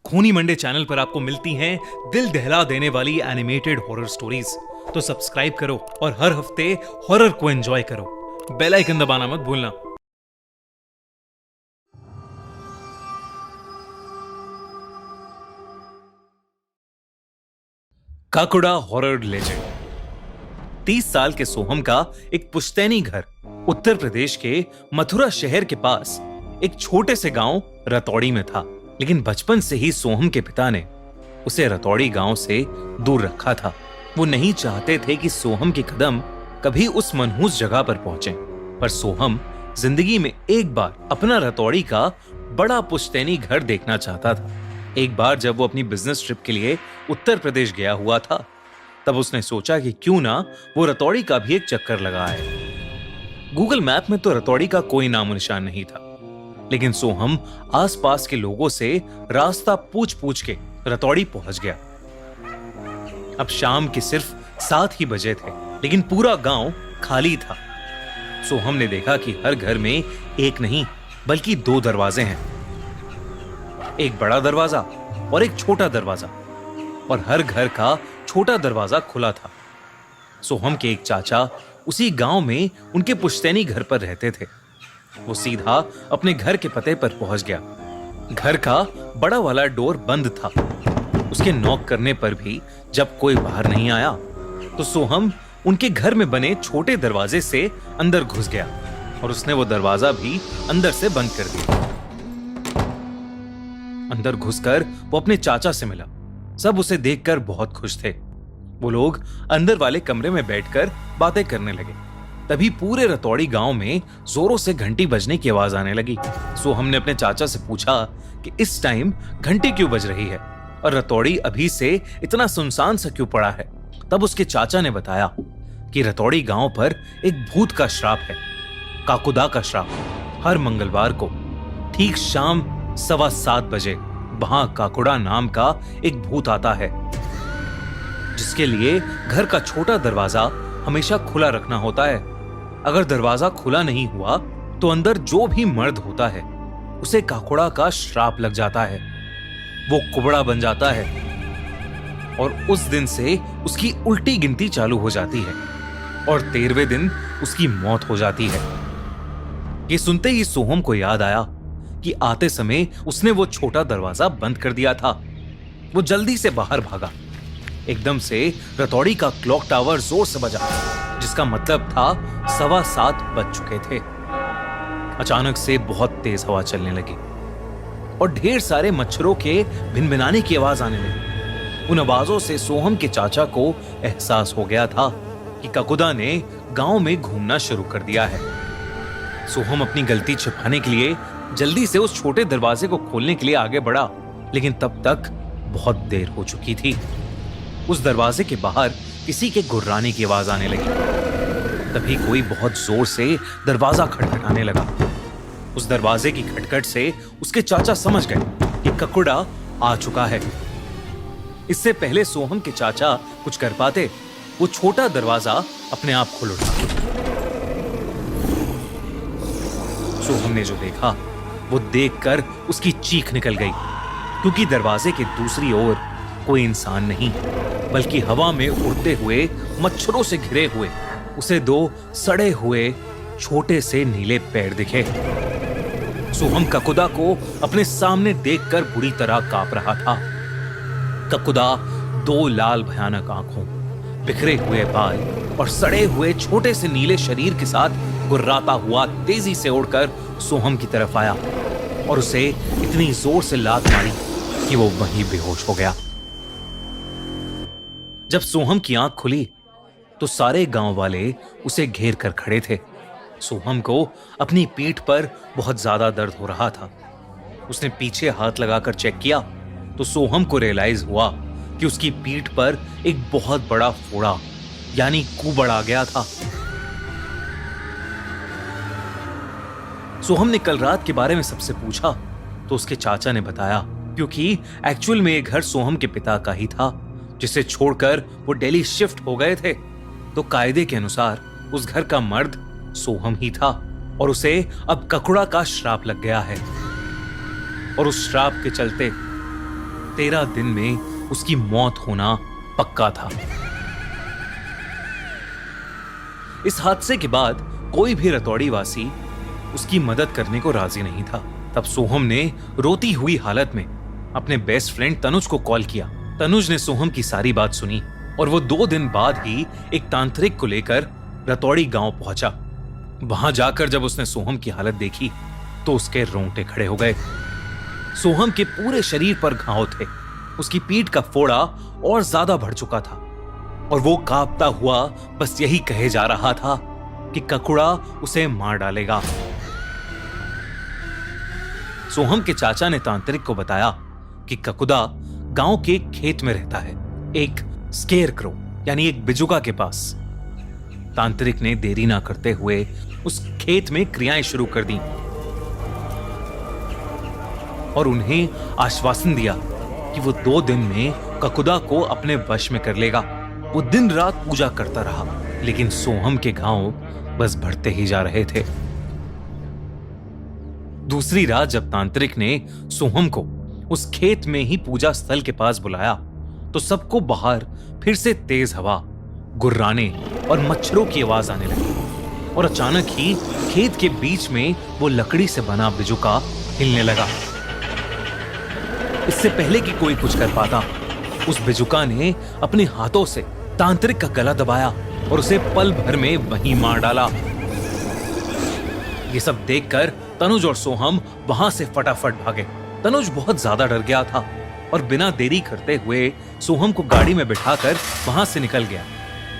खूनी Monday channel पर आपको मिलती हैं दिल दहला देने वाली एनिमेटेड हॉरर स्टोरीज। तो सब्सक्राइब करो और हर हफ्ते हॉरर को एंजॉय करो। बेल आइकन दबाना मत भूलना। काकुड़ा हॉरर लेजेंड। 30 साल के सोहम का एक पुश्तैनी घर उत्तर प्रदेश के मथुरा शहर के पास एक छोटे से गांव रतौड़ी में था। लेकिन बचपन से ही सोहम के पिता ने उसे रतौड़ी गांव से दूर रखा था। वो नहीं चाहते थे कि सोहम के कदम कभी उस मनहूस जगह पर पहुंचे। पर सोहम जिंदगी में एक बार अपना रतौड़ी का बड़ा पुश्तैनी घर देखना चाहता था। एक बार जब वो अपनी बिजनेस ट्रिप के लिए उत्तर प्रदेश गया हुआ था, तब उसने सोचा कि क्यों ना वो रतौड़ी का भी एक चक्कर लगाए। गूगल मैप में तो रतौड़ी का कोई नामो निशान नहीं था, लेकिन सोहम आसपास के लोगों से रास्ता पूछ पूछ के रतौड़ी पहुंच गया। अब शाम के सिर्फ 7 ही बजे थे, लेकिन पूरा गांव खाली था। सोहम ने देखा कि हर घर में एक नहीं बल्कि 2 दरवाजे हैं, एक बड़ा दरवाजा और एक छोटा दरवाजा, और हर घर का छोटा दरवाजा खुला था। सोहम के एक चाचा उसी गांव में उनके पुश्तैनी घर पर रहते थे। वो सीधा अपने घर के पते पर पहुंच गया। घर का बड़ा वाला डोर बंद था। उसके नॉक करने पर भी जब कोई बाहर नहीं आया, तो सोहम उनके घर में बने छोटे दरवाजे से अंदर घुस गया और उसने वो दरवाजा भी अंदर से बंद कर दिया। अंदर घुसकर वो अपने चाचा से मिला। सब उसे देखकर बहुत खुश थे। वो लोग अंदर वाले कमरे में बैठकर बातें करने लगे। तभी पूरे रतौड़ी गांव में जोरों से घंटी बजने की आवाज आने लगी। सोहम ने अपने चाचा से पूछा कि इस टाइम घंटी क्यों बज रही है और रतौड़ी अभी से इतना सुनसान सा क्यों पड़ा है। तब उसके चाचा ने बताया कि रतौड़ी गांव पर एक भूत का श्राप है, काकुदा का श्राप। हर मंगलवार को ठीक शाम 7:15 बजे वहां काकुड़ा नाम का एक भूत आता है, जिसके लिए घर का छोटा दरवाजा हमेशा खुला रखना होता है। अगर दरवाजा खुला नहीं हुआ तो अंदर जो भी मर्द होता है उसे काकुड़ा का श्राप लग जाता है। वो कुबड़ा बन जाता है और उस दिन से उसकी उल्टी गिनती चालू हो जाती है और 13वें दिन उसकी मौत हो जाती है। ये सुनते ही सोहम को याद आया कि आते समय उसने वो छोटा दरवाजा बंद कर दिया था। वो जल्दी से बाहर भागा। एकदम से रतौड़ी का क्लॉक टावर जोर से बजा, जिसका मतलब था 7:15 बज चुके थे। अचानक से बहुत तेज हवा चलने लगी और ढेर सारे मच्छरों के भिनभिनाने की आवाज आने लगी। उन आवाजों से सोहम के चाचा को एहसास हो गया था कि काकुदा ने गांव में घूमना शुरू कर दिया है। सोहम अपनी गलती छिपाने के लिए जल्दी से उस छोटे दरवाजे को खोलने के लिए आगे बढ़ा, लेकिन तब तक बहुत देर हो चुकी थी। उस दरवाजे के बाहर किसी के गुर्राने की आवाज आने लगी। तभी कोई बहुत जोर से दरवाजा खटखटाने लगा। उस दरवाजे की खटखट से उसके चाचा समझ गए कि काकुड़ा आ चुका है। इससे पहले सोहम के चाचा कुछ कर पाते, वो छोटा दरवाजा अपने आप खुल उठा। सोहम ने जो देखा वो देखकर उसकी चीख निकल गई, क्योंकि दरवाजे के दूसरी ओर कोई इंसान नहीं बल्कि हवा में उड़ते हुए मच्छरों से घिरे हुए उसे 2 सड़े हुए छोटे से नीले पैर दिखे। सोहम काकुदा को अपने सामने देखकर बुरी तरह कांप रहा था। काकुदा 2 लाल भयानक आंखों, बिखरे हुए बाल और सड़े हुए छोटे से नीले शरीर के साथ गुर्राता हुआ तेजी से उड़कर सोहम की तरफ आया और उसे इतनी जोर से लात मारी कि वो वहीं बेहोश हो गया। जब सोहम की आंख खुली तो सारे गांव वाले उसे घेर कर खड़े थे। सोहम को अपनी पीठ पर बहुत ज्यादा दर्द हो रहा था। उसने पीछे हाथ लगाकर चेक किया तो सोहम को रियलाइज हुआ कि उसकी पीठ पर एक बहुत बड़ा फोड़ा यानी कुबड़ आ गया था। सोहम ने कल रात के बारे में सबसे पूछा तो उसके चाचा ने बताया, क्योंकि एक्चुअल में ये घर सोहम के पिता का ही था, जिसे छोड़कर वो दिल्ली शिफ्ट हो गए थे। तो कायदे के अनुसार उस घर का मर्द सोहम ही था और उसे अब काकुड़ा का श्राप लग गया है। और उस श्राप के चलते 13 दिन में उसकी मौत होना पक्का था। इस हादसे के बाद कोई भी रतौड़ी वासी उसकी मदद करने को राजी नहीं था। तब सोहम ने रोती हुई हालत में अपने बेस्ट फ्रेंड तनुज को कॉल किया। तनुज ने सोहम की सारी बात सुनी और वो 2 दिन बाद ही एक तांत्रिक को लेकर रतौड़ी गांव पहुंचा। वहां जाकर जब उसने सोहम की हालत देखी तो उसके रोंगटे खड़े हो गए। सोहम के पूरे शरीर पर घाव थे, उसकी पीठ का फोड़ा और ज्यादा बढ़ चुका था और वो कांपता हुआ बस यही कहे जा रहा था कि ककुड़ा उसे मार डालेगा। सोहम के चाचा ने तांत्रिक को बताया कि ककुदा गांव के एक खेत में रहता है, एक स्केयरक्रो यानी एक बिजुका के पास। तांत्रिक ने देरी ना करते हुए उस खेत में क्रियाएं शुरू कर दी और उन्हें आश्वासन दिया कि वो 2 दिन में ककुदा को अपने वश में कर लेगा। वो दिन रात पूजा करता रहा, लेकिन सोहम के घाव बस बढ़ते ही जा रहे थे। दूसरी रात जब तांत्रिक ने सोहम को उस खेत में ही पूजा स्थल के पास बुलाया तो सबको बाहर फिर से तेज हवा, गुर्राने और मच्छरों की आवाज आने लगी और अचानक ही खेत के बीच में वो लकड़ी से बना बिजुका हिलने लगा। इससे पहले कि कोई कुछ कर पाता, उस बिजुका ने अपने हाथों से तांत्रिक का गला दबाया और उसे पल भर में वहीं मार डाला। ये सब देखकर तनुज और सोहम वहां से फटाफट भागे। तनुज बहुत ज्यादा डर गया था और बिना देरी करते हुए सोहम को गाड़ी में बिठाकर वहां से निकल गया।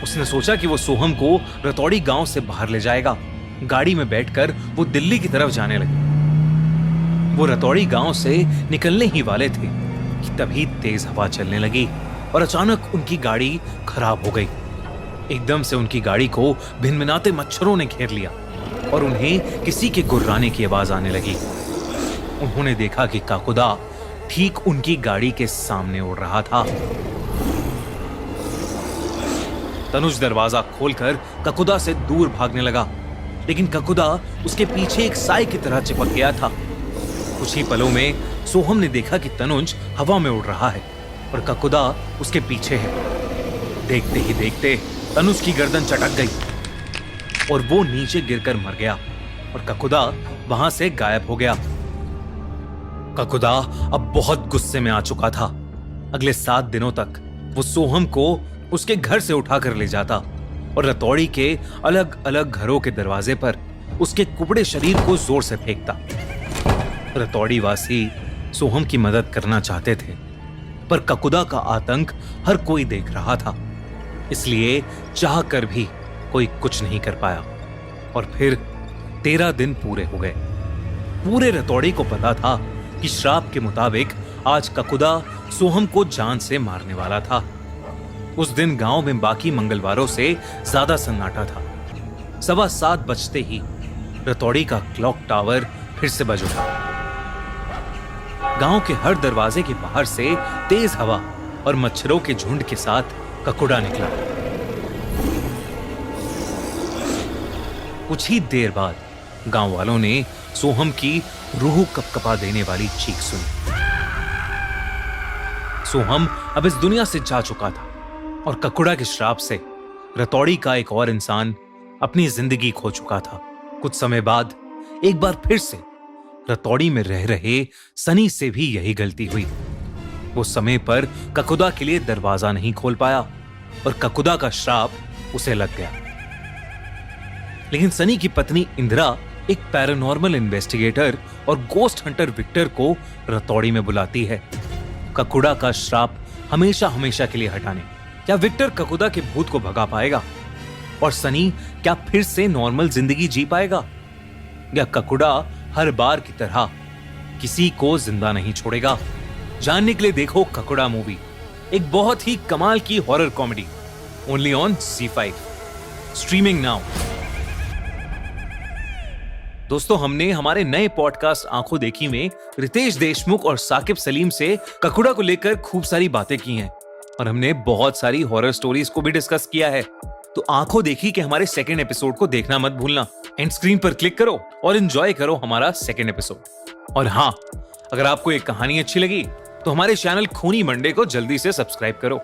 उसने सोचा कि वो सोहम को रतौड़ी गांव से बाहर ले जाएगा। गाड़ी में बैठकर वो दिल्ली की तरफ जाने लगे। वो रतौड़ी गांव से निकलने ही वाले थे कि तभी तेज हवा चलने लगी और अचानक उनकी गाड़ी खराब हो गई। एकदम से उनकी गाड़ी को भिनभिनाते मच्छरों ने घेर लिया और उन्हें किसी के गुर्राने की आवाज आने लगी। उन्होंने देखा कि काकुदा ठीक उनकी गाड़ी के सामने उड़ रहा था। तनुज दरवाजा खोलकर ककुदा से दूर भागने लगा, लेकिन ककुदा उसके पीछे एक साए की तरह चिपक गया था। कुछ ही पलों में सोहम ने देखा कि तनुज हवा में उड़ रहा है और ककुदा उसके पीछे है। देखते ही देखते तनुज की गर्दन चटक गई और वो नीचे गिरकर मर गया और ककुदा वहां से गायब हो गया। ककुदा अब बहुत गुस्से में आ चुका था। अगले 7 दिनों तक वो सोहम को उसके घर से उठाकर ले जाता और रतौड़ी के अलग अलग घरों के दरवाजे पर उसके कुबड़े शरीर को जोर से फेंकता। रतौड़ी वासी सोहम की मदद करना चाहते थे, पर ककुदा का आतंक हर कोई देख रहा था, इसलिए चाह कर भी कोई कुछ नहीं कर पाया। और फिर 13 दिन पूरे हो गए। पूरे रतौड़ी को पता था कि श्राप के मुताबिक आज ककुदा सोहम को जान से मारने वाला था। उस दिन गांव में बाकी मंगलवारों से ज्यादा सन्नाटा था। 7:15 बजते ही रतौड़ी का क्लॉक टावर फिर से बज उठा। गांव के हर दरवाजे के बाहर से तेज हवा और मच्छरों के झुंड के साथ ककुड़ा निकला। कुछ ही देर बाद गांव वालों ने सोहम की रूह कपकपा देने वाली चीख सुनी। सोहम अब इस दुनिया से जा चुका था और ककुड़ा के श्राप से रतौड़ी का एक और इंसान अपनी जिंदगी खो चुका था। कुछ समय बाद एक बार फिर से रतौड़ी में रह रहे सनी से भी यही गलती हुई। वो समय पर ककुदा के लिए दरवाजा नहीं खोल पाया और ककुदा का श्राप उसे लग गया। लेकिन सनी की पत्नी इंदिरा एक पैरानॉर्मल इन्वेस्टिगेटर और गोस्ट हंटर विक्टर को रतौड़ी में बुलाती है ककुड़ा का श्राप हमेशा हमेशा के लिए हटाने। क्या विक्टर ककुदा के भूत को भगा पाएगा और सनी क्या फिर से नॉर्मल जिंदगी जी पाएगा, या ककुड़ा हर बार की तरह किसी को जिंदा नहीं छोड़ेगा? जानने के लिए देखो ककुड़ा मूवी, एक बहुत ही कमाल की horror comedy, only on ZEE5, streaming now. दोस्तों, हमने हमारे नए पॉडकास्ट आंखों देखी में रितेश देशमुख और साकिब सलीम से ककुड़ा को लेकर खूब सारी बातें की हैं और हमने बहुत सारी हॉरर स्टोरीज को भी डिस्कस किया है। तो आंखों देखी के हमारे सेकेंड एपिसोड को देखना मत भूलना। एंड स्क्रीन पर क्लिक करो और एंजॉय करो हमारा सेकेंड एपिसोड। और हाँ, अगर आपको ये कहानी अच्छी लगी तो हमारे चैनल खूनी मंडे को जल्दी से सब्सक्राइब करो